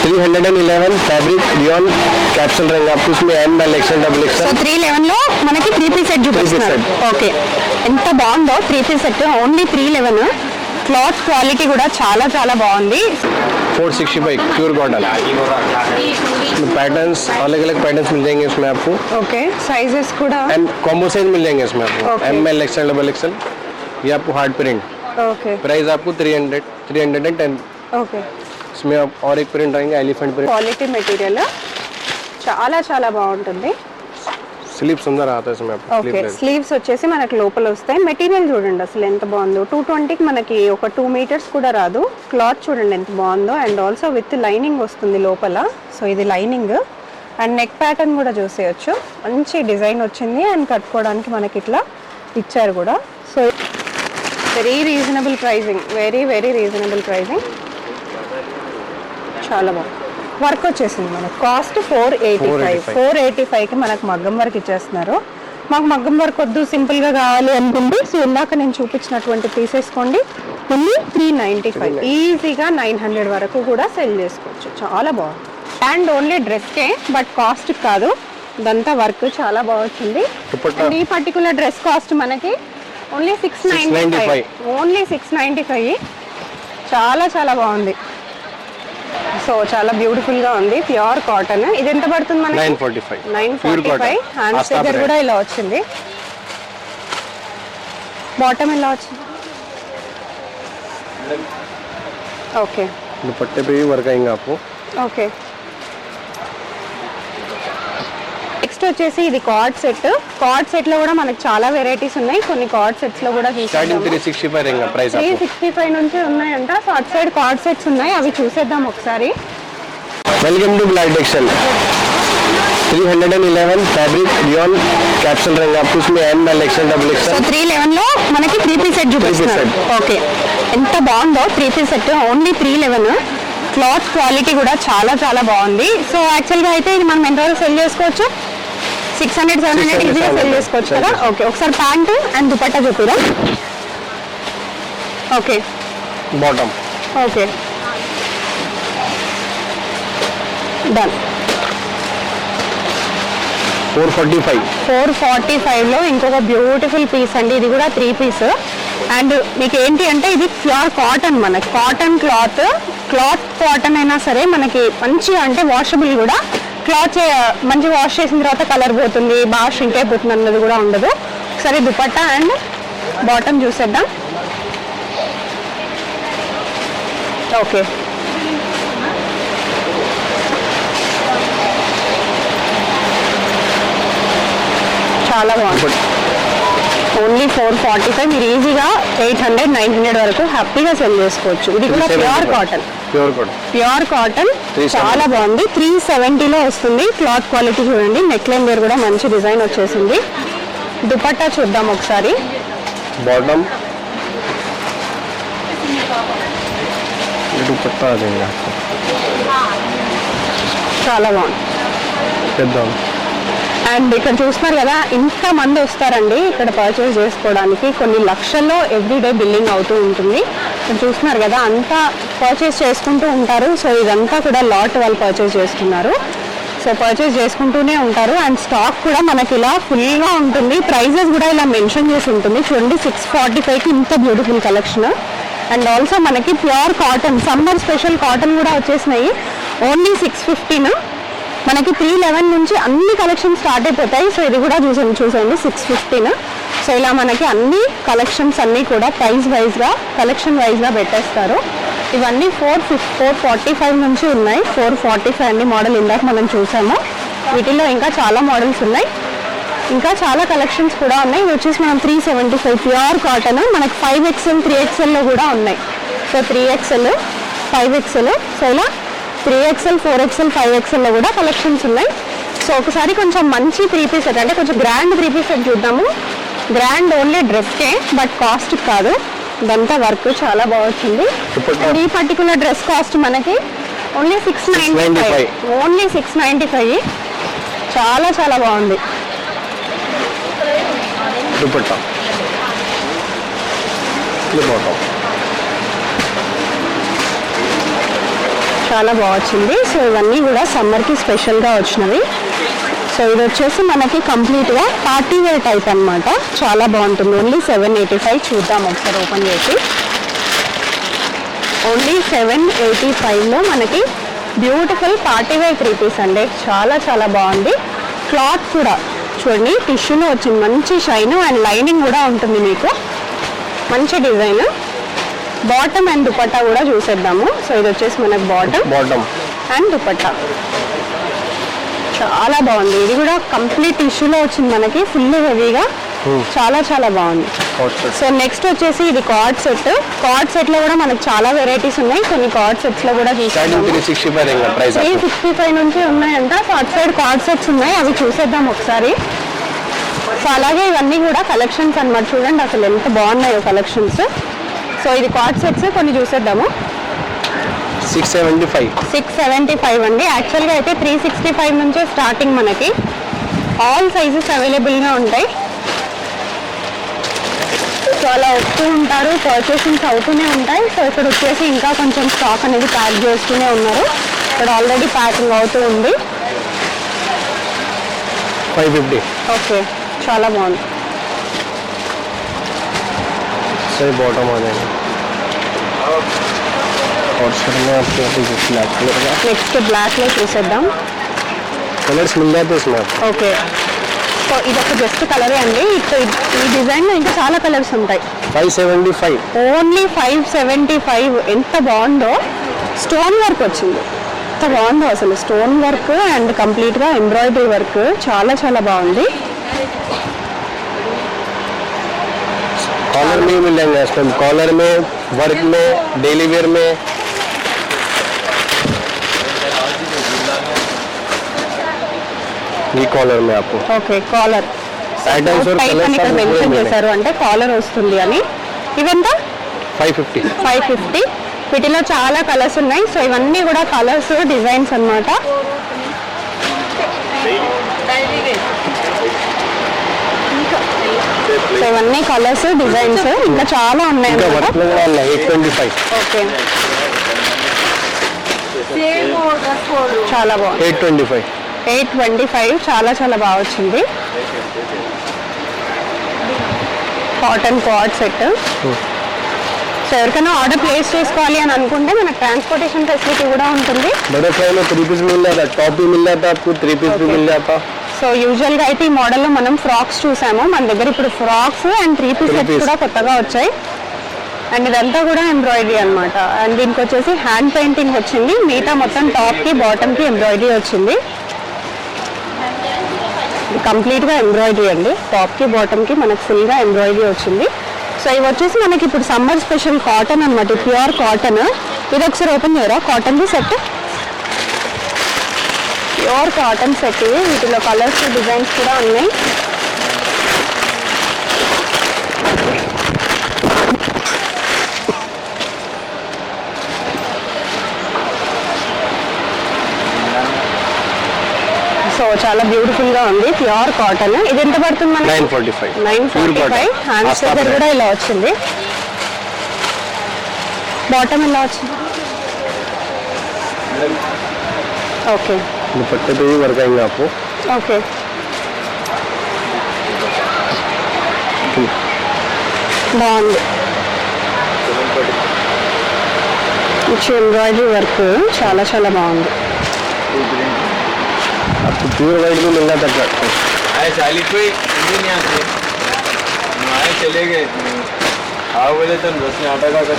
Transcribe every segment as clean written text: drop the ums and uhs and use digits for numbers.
311 fabric rayon capsule रहेंगे आपको इसमें M L XL double XL. So 311 లో మనకి 3 పీస్ సెట్ చూపిస్తున్నారు. ఓకే, ఎంత బాగుందో 3 piece set only 311. Cloth quality కూడా చాలా చాలా బాగుంది. 465 प्योर कॉटन. पैटर्न्स अलग अलग पैटर्न्स मिल जाएंगे इसमें आपको. ఓకే, సైజెస్ కూడా एंड कॉम्बो साइज मिल जाएंगे इसमें आपको. M L XL double XL. ये आपको हार्ड प्रिंट. ఓకే, प्राइस आपको 310. ఓకే. इसमें आप और एक प्रिंट आएंगे एलिफेंट प्रिंट. క్వాలిటీ మెటీరియల్ చాలా చాలా బాగుంటుంది. स्लीव सुंदर आता है इसमें आपको. ఓకే, స్లీవ్స్ వచ్చేసి మనకి లోపల వస్తాయి. మెటీరియల్ చూడండి అసలు ఎంత బాగుందో. 220కి మనకి ఒక 2 మీటర్స్ కూడా రాదు. క్లాత్ చూడండి ఎంత బాగుందో. అండ్ ఆల్సో విత్ లైనింగ్ వస్తుంది లోపల. సో ఇది లైనింగ్ అండ్ నెక్ ప్యాటర్న్ కూడా చూసేయచ్చు. మంచి డిజైన్ వచ్చింది అండ్ కట్టుకోవడానికి మనకి ఇట్లా ఇచ్చారు కూడా. So very reasonable pricing, very very reasonable pricing. చాలా బాగుంది. వర్క్ వచ్చేసింది మనకు. కాస్ట్ 485కి మనకు మగ్గం వర్క్ ఇచ్చేస్తున్నారు. మాకు మగ్గం వర్క్ వద్దు, సింపుల్గా కావాలి అనుకుంటే సో ఇందాక నేను చూపించినటువంటి తీసేసుకోండి. ఓన్లీ 395. ఈజీగా 900 వరకు కూడా సెల్ చేసుకోవచ్చు. చాలా బాగుంది. అండ్ ఓన్లీ డ్రెస్కే బట్ కాస్ట్ కాదు, ఇదంతా వర్క్ చాలా బాగా వచ్చింది. ఈ పర్టికులర్ డ్రెస్ కాస్ట్ మనకి ఓన్లీ 695. ఓన్లీ 695. చాలా చాలా బాగుంది. సో చాలా బ్యూటిఫుల్ గా ఉంది. Pure cotton. ఇది ఎంత పడుతుంది మనకి? 945. హ్యాండ్స్ దగ్గర కూడా ఇలా వచ్చింది. బాటమ్ ఇలా వచ్చింది. ఓకే, दुपट्टे पे भी वर्क आएंगे आपको. ఓకే. నెక్స్ట్ వచ్చేసి ఇది కార్డ్ సెట్. కార్డ్ సెట్ లో కూడా మనకి చాలా వెరైటీస్ ఉన్నాయి. కొన్ని కార్డ్ సెట్స్ లో కూడా स्टार्टिंग 365 रहेगा प्राइस आपको. 365 నుంచి ఉన్నాయంట. సో అటు సైడ్ కార్డ్ సెట్స్ ఉన్నాయి, అవి చూసేద్దాం ఒకసారి. Welcome to black textile. 311 fabric rayon capsule रहेंगे आपको इसमें M L XL double XL. So 311 లో మనకి 3 పీస్ సెట్ చూపిస్తున్నారు. ఓకే, ఎంత బాగుందో 3 piece set only 311. Cloth quality కూడా చాలా చాలా బాగుంది. సో యాక్చువల్గా అయితే ఇది మనం ఎంత వరకు సెల్ చేసుకోవచ్చు? 600-700 ఈజీగా సెల్ చేసుకోవచ్చు కదా. ఓకే, ఒకసారి ప్యాంటు అండ్ దుపట్టా చూపిరా. Okay, bottom. Okay, done. 445 లో ఇంకొక బ్యూటిఫుల్ పీస్ అండి. ఇది కూడా 3 పీస్. అండ్ మీకు ఏంటి అంటే ఇది ప్యూర్ కాటన్. మనకి కాటన్ క్లాత్ కాటన్ అయినా సరే మనకి మంచిగా అంటే వాషబుల్ కూడా. క్లాత్ మంచి వాష్ చేసిన తర్వాత కలర్ పోతుంది, బాగా షింక్ అయిపోతుంది అన్నది కూడా ఉండదు. ఒకసారి దుపట్టా అండ్ బాటమ్ చూసేద్దాం. ఓకే, చాలా బాగుంది. ఓన్లీ 445. మీరు ఈజీగా 800-900 వరకు హ్యాపీగా సెల్ చేసుకోవచ్చు. ఇది కూడా ప్యూర్ కాటన్. చాలా బాగుంది. 370లో వస్తుంది. క్లాత్ క్వాలిటీ చూడండి. నెక్ లైన్ దగ్గర కూడా మంచి డిజైన్ వచ్చేసింది. దుపట్టా చూద్దాం ఒకసారి. बॉटम दुपट्टा आ जाएगा आपको. చాలా బాగుంది. అండ్ ఇక్కడ చూస్తున్నారు కదా, ఇంత మంది వస్తారండి ఇక్కడ పర్చేస్ చేసుకోవడానికి. కొన్ని లక్షల్లో ఎవ్రీడే బిల్లింగ్ అవుతూ ఉంటుంది. ఇక్కడ చూస్తున్నారు కదా, అంతా పర్చేస్ చేసుకుంటూ ఉంటారు. సో ఇదంతా కూడా లాట్ వాళ్ళు పర్చేస్ చేసుకున్నారు. సో పర్చేస్ చేసుకుంటూనే ఉంటారు. అండ్ స్టాక్ కూడా మనకి ఇలా ఫుల్గా ఉంటుంది. ప్రైజెస్ కూడా ఇలా మెన్షన్ చేసి ఉంటుంది. చూడండి, 645కి ఇంత బ్యూటిఫుల్ కలెక్షన్. అండ్ ఆల్సో మనకి pure cotton, summer special cotton కూడా వచ్చేసినాయి. ఓన్లీ 615. మనకి 311 నుంచి అన్ని కలెక్షన్ స్టార్ట్ అయిపోతాయి. సో ఇది కూడా చూసండి 615. సో ఇలా మనకి అన్ని కలెక్షన్స్ అన్నీ కూడా ప్రైస్ వైజ్గా కలెక్షన్ వైజ్గా పెట్టేస్తారు. ఇవన్నీ 445 నుంచి ఉన్నాయి. 445 అన్ని మోడల్ ఇందాక మనం చూసాము. వీటిల్లో ఇంకా చాలా మోడల్స్ ఉన్నాయి, ఇంకా చాలా కలెక్షన్స్ కూడా ఉన్నాయి. ఇవి వచ్చేసి మనం 375 ప్యూర్ కాటన్. మనకి 5XL 3XLలో కూడా ఉన్నాయి. సో 3XL 5XL, సో ఇలా 3XL 4XL 5XLలో కూడా కలెక్షన్స్ ఉన్నాయి. సో ఒకసారి కొంచెం మంచి 3 పీస్ సెట్ అంటే కొంచెం గ్రాండ్ 3 పీస్ సెట్ చూద్దాము. గ్రాండ్ ఓన్లీ డ్రెస్కే బట్ కాస్ట్ కాదు, ఇదంతా వర్క్ చాలా బాగుంది. ఈ పర్టికులర్ డ్రెస్ కాస్ట్ మనకి ఓన్లీ 695. ఓన్లీ 695. చాలా చాలా బాగుంది. दुपट्टा చాలా బాగా వచ్చింది. సో ఇవన్నీ కూడా సమ్మర్కి స్పెషల్గా వచ్చినవి. సో ఇది వచ్చేసి మనకి కంప్లీట్గా పార్టీ వేర్ టైప్ అన్నమాట. చాలా బాగుంటుంది. ఓన్లీ 785. చూద్దాం ఒకసారి ఓపెన్ చేసి. ఓన్లీ 785లో మనకి బ్యూటిఫుల్ పార్టీ వేర్ 3 పీస్ అండి. చాలా చాలా బాగుంది. క్లాత్ కూడా చూడండి టిష్యూలో వచ్చింది. మంచి షైన్ అండ్ లైనింగ్ కూడా ఉంటుంది మీకు. మంచి డిజైన్. బాటమ్ అండ్ దుపట్టా కూడా చూసేద్దాము. సో ఇది వచ్చేసి మనకి బాటమ్ అండ్ దుపట్టా చాలా బాగుంది. ఇది కూడా కంప్లీట్ టిష్యూలో వచ్చింది మనకి. ఫుల్ హెవీగా చాలా చాలా బాగుంది. సో నెక్స్ట్ వచ్చేసి ఇది కార్డ్ సెట్. కార్డ్ సెట్ లో కూడా మనకి చాలా వెరైటీస్ ఉన్నాయి. కొన్ని కార్డ్ సెట్స్ లో కూడా 365 నుంచి ఉన్నాయంట. సో అటు సైడ్ కార్డ్ సెట్స్ ఉన్నాయి, అవి చూసేద్దాం ఒకసారి. సో అలాగే ఇవన్నీ కూడా కలెక్షన్స్ అన్నమాట. చూడండి అసలు ఎంత బాగున్నాయో కలెక్షన్స్. సో ఇది కార్డ్ సెట్స్ కొన్ని చూసేద్దాము. 675 అండి. యాక్చువల్గా అయితే 365 నుంచే స్టార్టింగ్ మనకి. ఆల్ సైజెస్ అవైలబుల్గా ఉంటాయి. సో అలా వస్తూ ఉంటారు, పర్చేసింగ్స్ అవుతూనే ఉంటాయి. సో ఇక్కడ వచ్చేసి ఇంకా కొంచెం స్టాక్ అనేది ప్యాక్ చేస్తూనే ఉన్నారు. ఇక్కడ ఆల్రెడీ ప్యాకింగ్ అవుతూ ఉంది. 550. ఓకే చాలా బాగుంది. सही बॉटम आ जाएगा और सर में आपको ब्लैक कलर का నెక్స్ట్ బ్లాక్లో చూసేద్దాం. कलर्स मिल जाते हैं इसमें. ఓకే సో ఇది ఒక జస్ట్ కలరే అండి. ఈ డిజైన్లో ఇంకా చాలా కలర్స్ ఉంటాయి. 575. ఓన్లీ 575. ఎంత బాగుందో. స్టోన్ వర్క్ వచ్చింది. ఎంత బాగుందో అసలు. స్టోన్ వర్క్ అండ్ కంప్లీట్గా ఎంబ్రాయిడరీ వర్క్ చాలా చాలా బాగుంది. कॉलर में मिल जाएंगे इसमें. कॉलर में, वर्क में, डेली वेयर में. ये कॉलर में आपको ఓకే కాలర్ Items और టైప్ colours అని ఇక్కడ सब మెన్షన్ पूरे చేశారు, అంటే కాలర్ వస్తుంది అని. ఇవంతా 550. 550. వీటిలో చాలా కలర్స్ ఉన్నాయి. సో ఇవన్నీ కూడా కలర్స్ డిజైన్స్ అన్నమాట. సో ఇవన్నీ కలర్స్ డిజైన్స్ ఇంకా చాలా ఉన్నాయి ఇంకా అన్నమాట. వర్క్ में वाला 825. ఓకే చాలా బాగుంది. 825. 825 చాలా చాలా బాగా వచ్చింది. Cotton card set. సో ఎవరికైనా ఆర్డర్ ప్లేస్ చేసుకోవాలి అని అనుకుంటే మనకు ట్రాన్స్పోర్టేషన్ ఫెసిలిటీ కూడా ఉంటుంది. बटरफ्लाई में 3 पीस मिल जाता, टॉप भी मिल जाता आपको, 3 पीस भी मिल जाता. సో యూజువల్గా అయితే ఈ మోడల్లో మనం ఫ్రాక్స్ చూసాము. మన దగ్గర ఇప్పుడు ఫ్రాక్స్ అండ్ 3 పీస్ సెట్స్ కూడా కొత్తగా వచ్చాయి. అండ్ ఇదంతా కూడా ఎంబ్రాయిడరీ అన్నమాట. అండ్ దీనికి వచ్చేసి హ్యాండ్ పెయింటింగ్ వచ్చింది. మిగతా మొత్తం టాప్కి బాటమ్కి ఎంబ్రాయిడరీ వచ్చింది. కంప్లీట్గా ఎంబ్రాయిడరీ అండి. టాప్కి బాటమ్కి మనకు ఫుల్గా ఎంబ్రాయిడరీ వచ్చింది. సో ఇవి వచ్చేసి మనకి ఇప్పుడు సమ్మర్ స్పెషల్ కాటన్ అన్నమాట. Pure cotton. ఇది ఒకసారి ఓపెన్ చేయరా కాటన్ది సెట్. Pure cotton set. వీటిలో కలర్స్ డిజైన్స్ కూడా ఉన్నాయి. సో చాలా బ్యూటిఫుల్ గా ఉంది. Pure cotton. ఇది ఎంత పడుతుంది మనకి? 945. 945. హ్యాండ్స్ దగ్గర కూడా ఇలా వచ్చింది. బాటమ్ ఇలా వచ్చింది. ఓకే दुपट्टे पे भी वर्क आएंगे आपको. ఓకే బాగుంది. మంచి ఎంబ్రాయిడరీ వర్క్ చాలా చాలా బాగుంది. आपको प्योर वाइट भी मिल जाता है. आए 40 पे नहीं आते आए चले गए आओ बोले तो बस में आटा का कर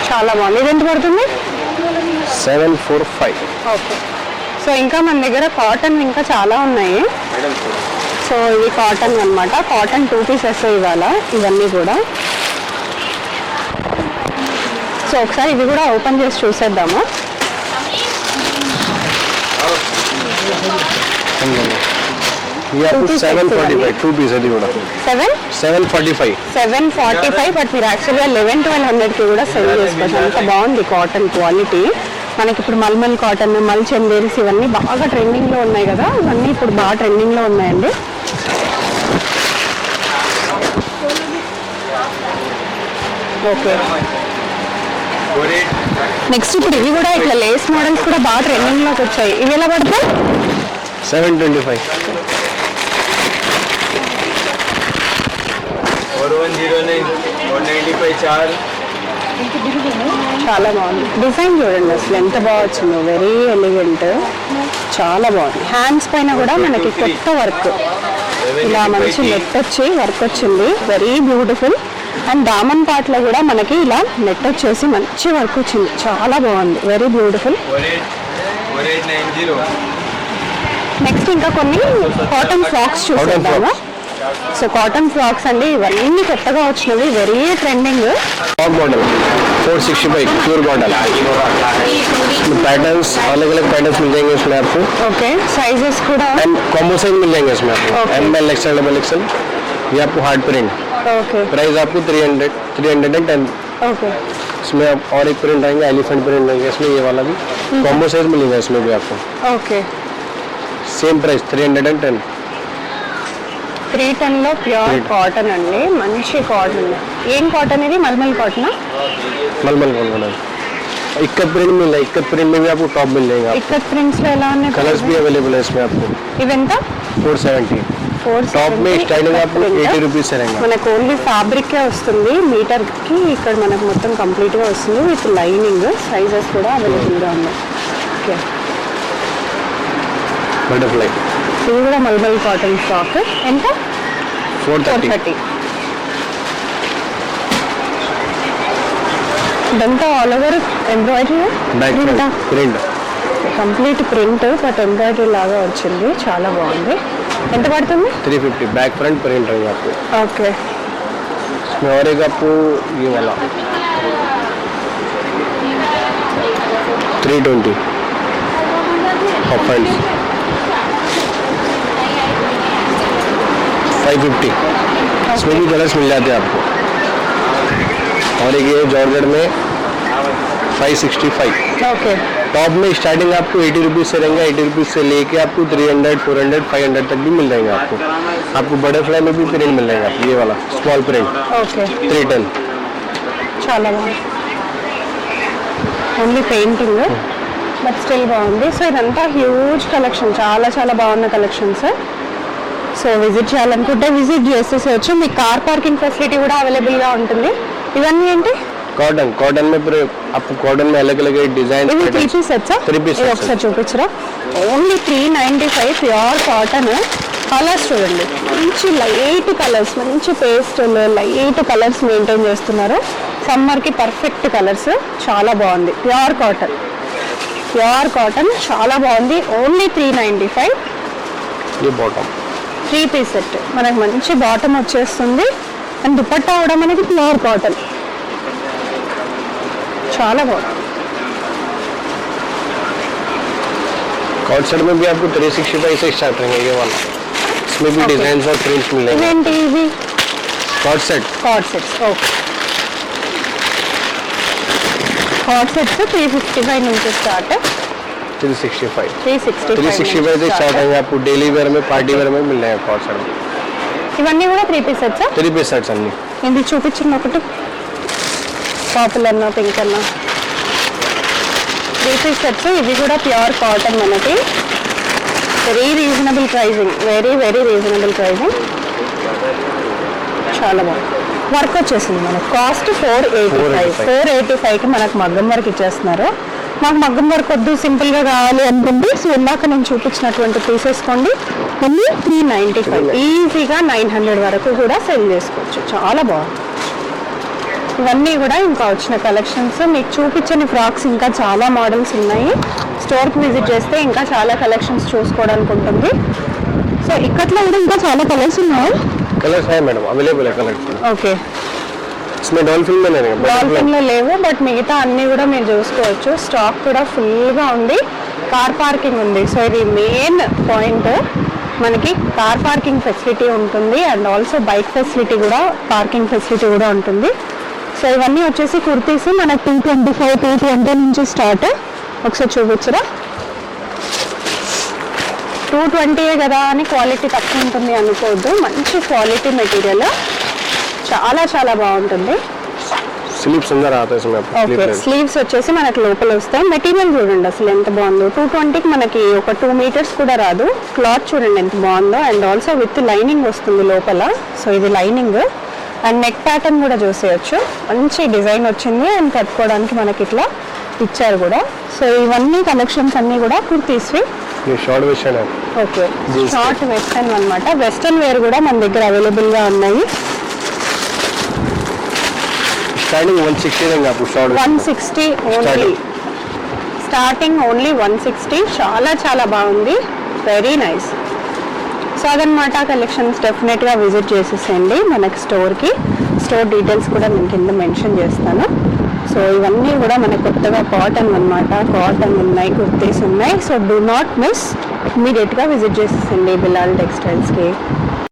చాలా బాగుంది. ఇది ఎంత పడుతుంది? 745. ఓకే సో ఇంకా మన దగ్గర కాటన్ ఇంకా చాలా ఉన్నాయి. సో ఇవి కాటన్ అన్నమాట. కాటన్ 2 పీసెస్ ఇవాళ ఇవన్నీ కూడా. సో ఒకసారి ఇవి కూడా ఓపెన్ చేసి చూసేద్దాము. ये आपको 745 2 पीस है కూడా. 745. 745. బట్ మీరు యాక్చువల్గా 1100-1200కి కూడా సెల్ చేసుకోవచ్చు. అంత బాగుంది కాటన్ క్వాలిటీ. మనకి ఇప్పుడు మల్మల్ కాటన్, మల్ చందేరీస్ ఇవన్నీ బాగా ట్రెండింగ్లో ఉన్నాయి కదా. ఇవన్నీ ఇప్పుడు బాగా ట్రెండింగ్లో ఉన్నాయండి. ఓకే నెక్స్ట్ ఇప్పుడు ఇవి కూడా ఇట్లా లేస్ మోడల్స్ కూడా బాగా ట్రెండింగ్ లోకి వచ్చాయి. ఇవి ఎలా పడతాయి? 725. 4109 195 చార్. చాలా బాగుంది. డిజైన్ చూడండి అసలు ఎంత బాగా వచ్చిందో, వెరీ ఎలిగెంట్, చాలా బాగుంది. హ్యాండ్స్ పైన కూడా మనకి కొత్త వర్క్, ఇలా మంచి నెట్ వచ్చి వర్క్ వచ్చింది, very beautiful. And Daman part లో కూడా మనకి ఇలా నెట్ వచ్చేసి మంచి వర్క్ వచ్చింది, చాలా బాగుంది, వెరీ బ్యూటిఫుల్. 4890. నెక్స్ట్ ఇంకా కొన్ని కాటన్ ఫ్రాక్స్ చూసేద్దాము. సో కాటన్ ఫ్రాక్స్ అండి, ఇవన్నీ కొత్తగా వచ్చినవి, very trending. Frock model 465 pure cotton. Patterns अलग अलग पैटर्न्स मिल जाएंगे इसमें आपको. ఓకే, సైజెస్ కూడా एंड कॉम्बो साइज मिल जाएंगे इसमें आपको. Okay. ML XL XL. ये आपको हार्ड प्रिंट. ఓకే प्राइस आपको 310. ఓకే इसमें आप और एक प्रिंट आएंगे, एलिफेंट प्रिंट आएंगे इसमें, ये वाला भी कॉम्बो साइज मिलेगा इसमें भी आपको. ఓకే. Same price 310. 310 లో ప్యూర్ కాటన్ అండి, మంచి కాటన్. ఏం కాటన్ ఇది? మల్మల్ కాటనా? मलमल कॉटन. इक्कत प्रिंट मिल रहा है, इक्कत प्रिंट में भी आपको टॉप मिल जाएगा. ఇక్కత్ ప్రింట్స్ లో ఎలా ఉన్నాయి? कलर्स भी अवेलेबल है इसमें आपको. ఇవెంత? 470. टॉप में स्टार्टिंग आपको 80 रुपीज से रहेगा. మనకు ఓన్లీ ఫ్యాబ్రిక్ వస్తుంది, మీటర్ కి ఇక్కడ మనకు మొత్తం కంప్లీట్ గా వస్తుంది విత్ లైనింగ్. సైజెస్ కూడా అవైలబుల్ గా ఉన్నాయి. ఓకే, बटरफ्लाई ఇది కూడా మల్మల్ కాటన్ ఫ్రాక్. ఎంత? 430. 430. ఇదంతా all over embroidery back print. Complete print but embroidery లాగా వచ్చింది, చాలా బాగుంది. ఎంత పడుతుంది? 350 बैक फ्रंट प्रिंट रहेगा आपको. ఓకే, इसमें और एक आपको ये वाला 320 ऑफ हैंड्स 550. इसमें भी कलर्स मिल जाते हैं आपको. और एक ये जॉर्जेट में 565. ఓకే. टॉप में स्टार्टिंग आपको 80 रुपीज़ से रहेंगे. 80 रुपीज़ से लेके आपको 300, 400, 500 तक भी मिल जाएंगे आपको. आपको बटरफ्लाई में भी प्रिंट मिल जाएगा. ये वाला स्मॉल प्रिंट ఓకే, 310. చాలా బాగుంది. ఓన్లీ పెయింటింగ్ బట్ స్టిల్ బాగుంది. సో ఇదంతా హ్యూజ్ కలెక్షన్, చాలా చాలా బాగున్న కలెక్షన్స్. సో విజిట్ చేయాలనుకుంటే విజిట్ చేసేసేయచ్చు. మీకు కార్ పార్కింగ్ ఫెసిలిటీ కూడా అవైలబుల్గా ఉంటుంది. ఇవన్నీ ఏంటి? कॉटन में पूरे आपको कॉटन में अलग अलग डिजाइन. ఇవి 3 పీస్ సెట్సా? Three piece ఇది sets. ఒకసారి చూపించరా? Only 395 pure cotton. కలర్స్ చూడండి, మంచి లైట్ కలర్స్, మంచి పేస్టల్ లైట్ కలర్స్ మెయింటైన్ చేస్తున్నారు. సమ్మర్కి పర్ఫెక్ట్ కలర్స్, చాలా బాగుంది. ప్యూర్ కాటన్ చాలా బాగుంది. ఓన్లీ 395. ये बॉटम 3 పీస్ సెట్ మనకు మంచి బాటమ్ వచ్చేస్తుంది. అండ్ దుపట్టా కూడా మనకి ప్యూర్ కాటన్, చాలా బాగుంది. कॉट सेट में भी आपको 365 से स्टार्ट रहेंगे. ये वाला इसमें भी डिजाइन और प्रिंट्स मिलेंगे. ఇవేంటి ఇవి? Co-ord set co-ord sets. Okay, co-ord sets 355 నుంచి స్టార్ట్. 365 365 से स्टार्ट रहेंगे. आपको डेली वेयर में, पार्टी वेयर में मिल जाएगा कॉट सेट में. ఇవన్నీ కూడా 3 పీస్ సెట్సా? 3 पीस सेट्स అన్ని. ఇది చూపించిన ఒకటి పర్పుల్ అన్న, పింక్ అన్న, 3 పీస్ సెట్స్. ఇవి కూడా ప్యూర్ కాటన్ మనకి. Very reasonable pricing, very reasonable pricing, చాలా బాగుంది. వర్క్ వచ్చేసింది మనకు. కాస్ట్ 485కి మనకు మగ్గం వర్క్ ఇచ్చేస్తున్నారు. మాకు మగ్గం వర్క్ వద్దు, సింపుల్గా కావాలి అనుకుంటే సో ఇందాక నేను చూపించినటువంటి తీసేసుకోండి. ఓన్లీ 395. ఈజీగా 900 వరకు కూడా సెల్ చేసుకోవచ్చు, చాలా బాగుంది. ఇవన్నీ కూడా ఇంకా వచ్చిన కలెక్షన్స్. మీకు చూపించని ఫ్రాక్స్ ఇంకా చాలా మోడల్స్ ఉన్నాయి. స్టోర్కి విజిట్ చేస్తే ఇంకా చాలా కలెక్షన్స్ చూసుకోవడానికి ఉంటుంది. సో ఇక్కట్లో కూడా ఇంకా చాలా కలర్స్ ఉన్నాయి. कलर्स है मैडम, अवेलेबल है कलर्स. ఓకే, इसमें डॉल्फिन में नहीं है. డాల్ఫిన్లో లేవు బట్ మిగతా అన్నీ కూడా మీరు చూసుకోవచ్చు. స్టాక్ కూడా ఫుల్గా ఉంది. కార్ పార్కింగ్ ఉంది. సో ఇది మెయిన్ పాయింట్. మనకి కార్ పార్కింగ్ ఫెసిలిటీ ఉంటుంది అండ్ ఆల్సో బైక్ ఫెసిలిటీ కూడా, పార్కింగ్ ఫెసిలిటీ కూడా ఉంటుంది. సో ఇవన్నీ వచ్చేసి కుర్తీస్ మనకి 225, 220 నుంచి స్టార్ట్. ఒకసారి చూపించరా? 220 కదా అని క్వాలిటీ తక్కువ ఉంటుంది అనుకోవద్దు. మంచి క్వాలిటీ మెటీరియల్, చాలా బాగుంటుంది. स्लीव्स अंदर आता है इसमें आपको ఓకే स्लीव స్లీవ్స్ వచ్చేసి మనకి లోపల వస్తాయి. మెటీరియల్ చూడండి అసలు ఎంత బాగుందో. 220కి మనకి ఒక 2 మీటర్స్ కూడా రాదు. క్లాత్ చూడండి ఎంత బాగుందో. అండ్ ఆల్సో విత్ లైనింగ్ వస్తుంది లోపల. సో ఇది లైనింగ్ అండ్ నెక్ ప్యాటర్న్ కూడా చూసేయచ్చు. మంచి డిజైన్ వచ్చింది అండ్ కట్టుకోవడానికి మనకి ఇట్లా ఇచ్చారు కూడా. సో ఇవన్నీ కలెక్షన్స్ అన్నీ కూడా కుర్తీస్వి. ये शॉर्ट वेस्टर्न है ఓకే Jeans షార్ట్ వెస్టర్న్ అన్నమాట. వెస్టర్న్ వేర్ కూడా మన దగ్గర అవైలబుల్గా ఉన్నాయి. स्टार्टिंग 160 देंगे आपको शॉर्ट 160 ఓన్లీ. Starting only 160. చాలా చాలా బాగుంది. Very nice. సో అదనమాట కలెక్షన్స్. డెఫినెట్గా విజిట్ చేసేసేయండి మనకి స్టోర్కి. స్టోర్ డీటెయిల్స్ కూడా నేను కింద మెన్షన్ చేస్తాను. సో ఇవన్నీ కూడా మనకి కొత్తగా కాటన్ అన్నమాట. కాటన్ ఉన్నాయి, కుర్తీస్ ఉన్నాయి. So do not miss. ఇమీడియట్గా విజిట్ చేసేసేయండి బిలాల్ టెక్స్టైల్స్కి.